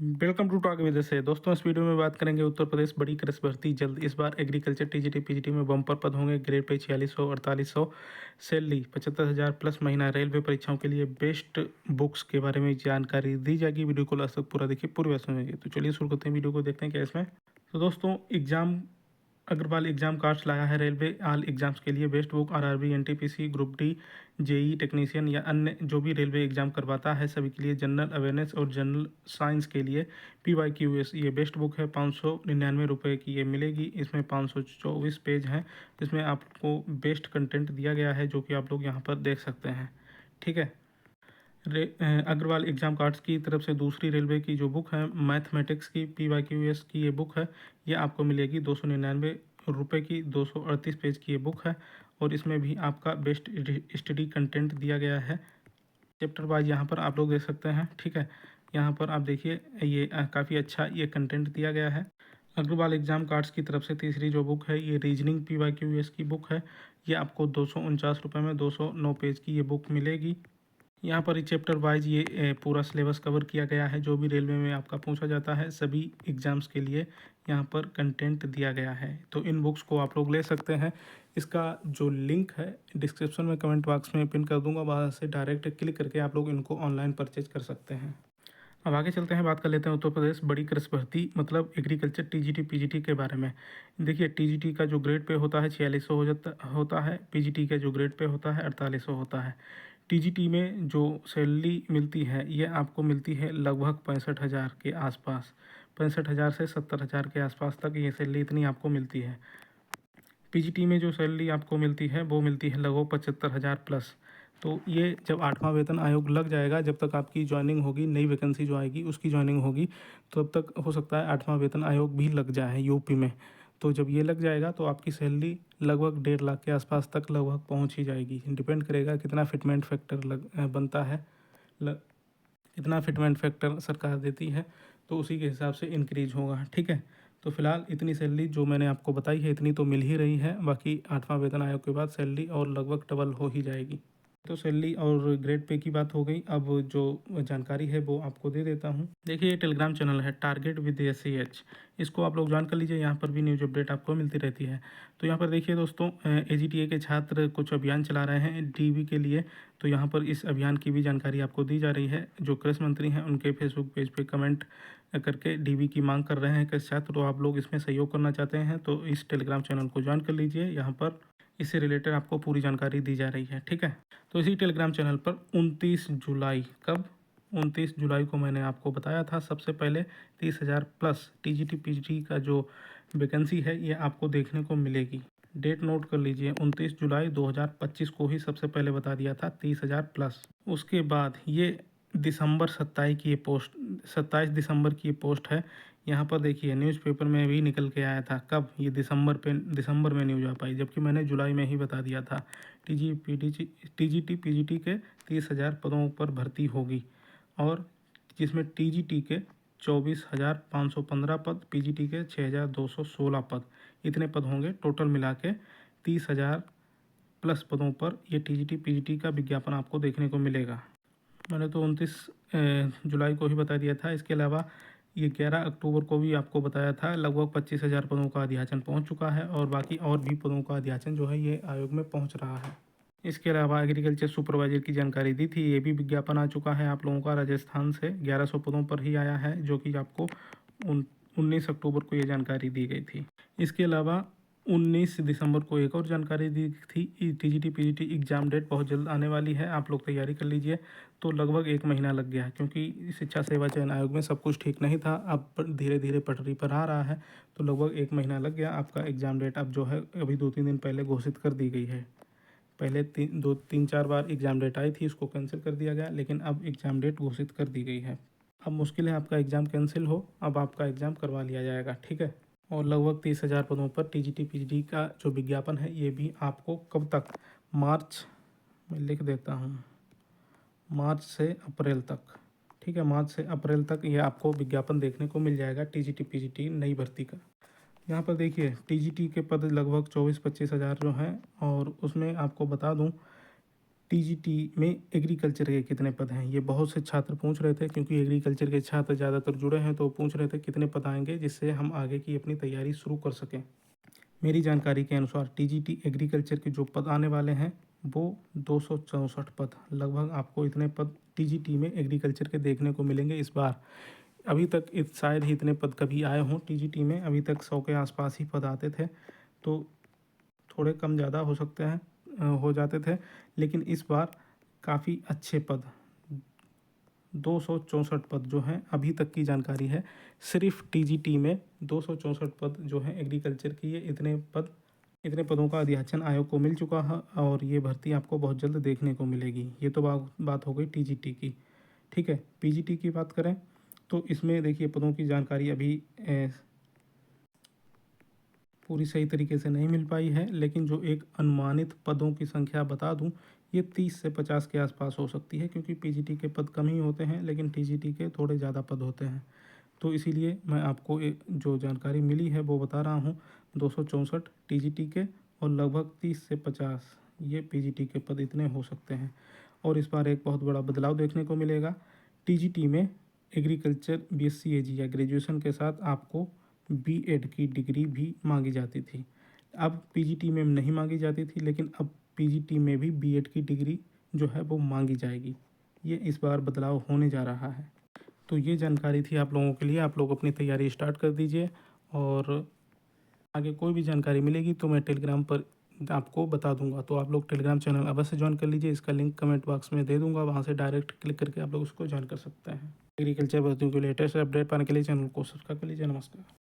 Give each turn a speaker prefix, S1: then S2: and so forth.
S1: Welcome to talk with से दोस्तों, इस वीडियो में बात करेंगे उत्तर प्रदेश बड़ी कृषि भर्ती जल्द। इस बार एग्रीकल्चर टीजीटी पीजीटी में बम्पर पद होंगे। ग्रेड पे 4600 4800, सैलरी 75,000 प्लस महीना। रेलवे परीक्षाओं के लिए बेस्ट बुक्स के बारे में जानकारी दी जाएगी। वीडियो को लास्ट तक पूरा देखिए, पूरी बात सुनिए। तो चलिए शुरू करते हैं वीडियो को, देखते हैं क्या इसमें। तो दोस्तों, एग्जाम अग्रवाल एग्जाम कार्ड्स लाया है रेलवे ऑल एग्जाम्स के लिए best book. RRB, NTPC, group D, JE technician या अन्य जो भी रेलवे एग्जाम करवाता है सभी के लिए जनरल अवेयरनेस और जनरल साइंस के लिए PYQS ये बेस्ट बुक है। 599 की ये मिलेगी। इसमें 524 पेज हैं। इसमें आपको बेस्ट कंटेंट दिया गया है जो कि आप लोग यहाँ पर देख सकते हैं। ठीक है। अग्रवाल एग्जाम कार्ड्स की तरफ से दूसरी रेलवे की जो बुक है मैथमेटिक्स की PYQS की ये बुक है, ये आपको मिलेगी 299 की। 238 पेज की ये बुक है और इसमें भी आपका बेस्ट स्टडी कंटेंट दिया गया है। चैप्टर वाइज यहाँ पर आप लोग देख सकते हैं। ठीक है, यहाँ पर आप देखिए ये काफ़ी अच्छा ये कंटेंट दिया गया है। अग्रवाल एग्जाम कार्ड्स की तरफ से तीसरी जो बुक है ये रीजनिंग PYQS की बुक है। ये आपको 249 में 209 पेज की ये बुक मिलेगी। यहाँ पर चैप्टर वाइज ये पूरा सिलेबस कवर किया गया है। जो भी रेलवे में आपका पूछा जाता है सभी एग्ज़ाम्स के लिए यहाँ पर कंटेंट दिया गया है। तो इन बुक्स को आप लोग ले सकते हैं। इसका जो लिंक है डिस्क्रिप्शन में कमेंट बॉक्स में पिन कर दूंगा, वहाँ से डायरेक्ट क्लिक करके आप लोग इनको ऑनलाइन परचेज कर सकते हैं। अब आगे चलते हैं, बात कर लेते हैं उत्तर प्रदेश बड़ी कृषि भर्ती मतलब एग्रीकल्चर टीजीटी पीजीटी के बारे में। देखिए, टीजीटी का जो ग्रेड पे होता है 4600 होता है। पीजीटी का जो ग्रेड पे होता है 4800 होता है। टीजीटी में जो सैलरी मिलती है ये आपको मिलती है लगभग 65,000 के आसपास। 65,000 से 70,000 के आसपास तक ये सैलरी इतनी आपको मिलती है। पीजीटी में जो सैलरी आपको मिलती है वो मिलती है लगभग 75,000 प्लस। तो ये जब 8वां वेतन आयोग लग जाएगा, जब तक आपकी ज्वाइनिंग होगी, नई वैकेंसी जो आएगी उसकी ज्वाइनिंग होगी, तो तब तक हो सकता है 8वां वेतन आयोग भी लग जाए यूपी में। तो जब ये लग जाएगा तो आपकी सैलरी लगभग 1.5 लाख के आसपास तक लगभग पहुंच ही जाएगी। डिपेंड करेगा कितना फिटमेंट फैक्टर बनता है, कितना फिटमेंट फैक्टर सरकार देती है, तो उसी के हिसाब से इंक्रीज होगा। ठीक है, तो फिलहाल इतनी सैलरी जो मैंने आपको बताई है इतनी तो मिल ही रही है। बाकी 8वां वेतन आयोग के बाद सैलरी और लगभग डबल हो ही जाएगी। तो सैलरी और ग्रेड पे की बात हो गई। अब जो जानकारी है वो आपको दे देता हूँ। देखिए, ये टेलीग्राम चैनल है टारगेट विद SCH, इसको आप लोग ज्वाइन कर लीजिए। यहाँ पर भी न्यूज अपडेट आपको मिलती रहती है। तो यहाँ पर देखिए दोस्तों, AGTA के छात्र कुछ अभियान चला रहे हैं DB के लिए। तो यहाँ पर इस अभियान की भी जानकारी आपको दी जा रही है। जो कृषि मंत्री हैं उनके फेसबुक पेज पे कमेंट करके DB की मांग कर रहे हैं कृषि छात्र। तो आप लोग इसमें सहयोग करना चाहते हैं तो इस टेलीग्राम चैनल को ज्वाइन कर लीजिए। यहाँ पर इससे रिलेटेड आपको पूरी जानकारी दी जा रही है। ठीक है, तो इसी टेलीग्राम चैनल पर 29 जुलाई, कब 29 जुलाई को मैंने आपको बताया था सबसे पहले 30,000 प्लस TGT PGT का जो वैकेंसी है ये आपको देखने को मिलेगी। डेट नोट कर लीजिए, 29 जुलाई 2025 को ही सबसे पहले बता दिया था 30,000 प्लस। उसके बाद ये दिसंबर 27 दिसंबर की ये पोस्ट है। यहाँ पर देखिए न्यूज़पेपर में भी निकल के आया था। कब? ये दिसंबर में न्यूज़ आ पाई, जबकि मैंने जुलाई में ही बता दिया था। TGT PGT के 30,000 पदों पर भर्ती होगी और जिसमें TGT के 24,515 पद, PGT के 6,216 पद, इतने पद होंगे टोटल मिला के। 30,000 प्लस पदों पर ये TGT PGT का विज्ञापन आपको देखने को मिलेगा। मैंने तो 29 जुलाई को ही बता दिया था। इसके अलावा ये 11 अक्टूबर को भी आपको बताया था। लगभग 25,000 पदों का अध्याचन पहुंच चुका है और बाकी और भी पदों का अध्याचन जो है ये आयोग में पहुंच रहा है। इसके अलावा एग्रीकल्चर सुपरवाइजर की जानकारी दी थी, ये भी विज्ञापन आ चुका है आप लोगों का। राजस्थान से 1100 पदों पर ही आया है, जो कि आपको 19 अक्टूबर को ये जानकारी दी गई थी। इसके अलावा 19 दिसंबर को एक और जानकारी दी थी। TGT PGT एग्ज़ाम डेट बहुत जल्द आने वाली है, आप लोग तैयारी कर लीजिए। तो लगभग 1 महीना लग गया, क्योंकि शिक्षा सेवा चयन आयोग में सब कुछ ठीक नहीं था। अब धीरे धीरे पटरी पर आ रहा है, तो लगभग 1 महीना लग गया। आपका एग्ज़ाम डेट अब जो है अभी 2-3 दिन पहले घोषित कर दी गई है। पहले 3-4 बार एग्ज़ाम डेट आई थी, उसको कैंसिल कर दिया गया, लेकिन अब एग्ज़ाम डेट घोषित कर दी गई है। अब मुश्किल है आपका एग्ज़ाम कैंसिल हो, अब आपका एग्ज़ाम करवा लिया जाएगा। ठीक है, और लगभग 30,000 पदों पर TGT PGT का जो विज्ञापन है ये भी आपको कब तक, मार्च में लिख देता हूँ, मार्च से अप्रैल तक। ठीक है, मार्च से अप्रैल तक ये आपको विज्ञापन देखने को मिल जाएगा TGT PGT नई भर्ती का। यहाँ पर देखिए TGT के पद लगभग 24-25 हज़ार जो हैं, और उसमें आपको बता दूँ टीजीटी में एग्रीकल्चर के कितने पद हैं। ये बहुत से छात्र पूछ रहे थे, क्योंकि एग्रीकल्चर के छात्र ज़्यादातर जुड़े हैं, तो पूछ रहे थे कितने पद आएंगे, जिससे हम आगे की अपनी तैयारी शुरू कर सकें। मेरी जानकारी के अनुसार टीजीटी एग्रीकल्चर के जो पद आने वाले हैं वो 264 पद, लगभग आपको इतने पद टीजीटी में एग्रीकल्चर के देखने को मिलेंगे इस बार। अभी तक शायद ही इतने पद कभी आए हों टीजीटी में, अभी तक 100 के आसपास ही पद आते थे, तो थोड़े कम ज़्यादा हो सकते हैं, हो जाते थे, लेकिन इस बार काफ़ी अच्छे पद 264 पद जो हैं, अभी तक की जानकारी है सिर्फ टीजीटी में 264 पद जो हैं एग्रीकल्चर की, ये इतने पदों का अध्याचन आयोग को मिल चुका है और ये भर्ती आपको बहुत जल्द देखने को मिलेगी। ये तो बात हो गई टीजीटी की। ठीक है, पीजीटी की बात करें तो इसमें देखिए पदों की जानकारी अभी पूरी सही तरीके से नहीं मिल पाई है, लेकिन जो एक अनुमानित पदों की संख्या बता दूं, ये 30 से 50 के आसपास हो सकती है, क्योंकि पीजीटी के पद कम ही होते हैं लेकिन टीजीटी के थोड़े ज़्यादा पद होते हैं। तो इसीलिए मैं आपको जो जानकारी मिली है वो बता रहा हूँ, 264 टीजीटी के और लगभग 30 से 50 ये पीजीटी के पद इतने हो सकते हैं। और इस बार एक बहुत बड़ा बदलाव देखने को मिलेगा। टीजीटी में एग्रीकल्चर बीएससी एजी या ग्रेजुएशन के साथ आपको बीएड की डिग्री भी मांगी जाती थी। अब पीजीटी में नहीं मांगी जाती थी, लेकिन अब पीजीटी में भी बीएड की डिग्री जो है वो मांगी जाएगी। ये इस बार बदलाव होने जा रहा है। तो ये जानकारी थी आप लोगों के लिए। आप लोग अपनी तैयारी स्टार्ट कर दीजिए, और आगे कोई भी जानकारी मिलेगी तो मैं टेलीग्राम पर आपको बता दूंगा। तो आप लोग टेलीग्राम चैनल अवश्य ज्वाइन कर लीजिए, इसका लिंक कमेंट बॉक्स में दे दूंगा, वहाँ से डायरेक्ट क्लिक करके आप लोग उसको ज्वाइन कर सकते हैं। एग्रीकल्चर भर्तियों के लेटेस्ट अपडेट पाने के लिए चैनल को सब्सक्राइब कर लीजिए। नमस्कार।